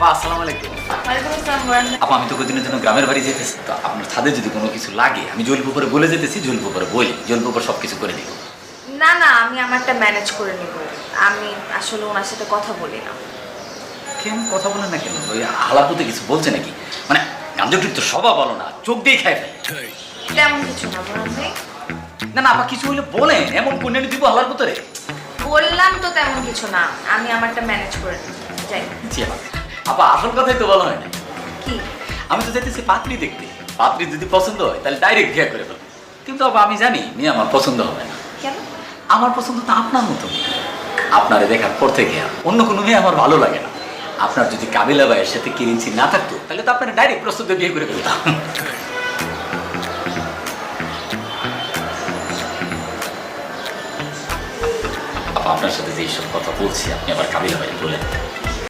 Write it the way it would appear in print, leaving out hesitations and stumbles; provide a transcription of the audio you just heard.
আপা আসসালামু আলাইকুম। ওয়ালাইকুম আসসালাম বলেন। আপা আমি তো কদিনের জন্য গ্রামের বাড়ি যেতেছি, তো আপনার ছাদে যদি কোনো কিছু লাগে আমি জলপুকুরে বলে যেতেছি, জলপুকুরে বলি, জলপুকুর সব কিছু করে দিব। না না, আমি আমারটা ম্যানেজ করে নিব। আমি আসলে ওনার সাথে কথা বলি না। কেন কথা বলেন না কেন? ওই আলাপুতে কিছু বলছে নাকি? মানে গাঞ্জটির তো স্বভাব বলো না, চোখ দিয়ে খায় ফেলে। তেমন কিছু না বলুন ভাই। না না আপা, কিছু হইলে বলেন, এমন কোন দিব আল্লাহর পুতরে। বললাম তো তেমন কিছু না, আমি আমারটা ম্যানেজ করে নিব। যাই। জি আপা। আপা আসল কথাই তো বলা হয় না। কি? আমি তো যাইতেছি পাত্রী দেখতে, পাত্রী যদি পছন্দ হয় তাহলে ডাইরেক্ট বিয়ে করে ফেলবো। কিন্তু আপা আমি জানি মেয়ে আমার পছন্দ হবে না। কেন? আমার পছন্দ তো আপনার মতো মেয়ে। আপনারে দেখার পর থেকে অন্য কোনো মেয়ে আমার ভালো লাগে না। আপনার যদি কাবিলা ভাইয়ের সাথে কিরিঞ্চি না থাকতো তাহলে তো আপনার ডাইরেক্ট প্রস্তুত বিয়ে করে ফেলতাম। আপা আপনার সাথে যে এইসব কথা বলছি আপনি আবার কাবিলা ভাই বলেন।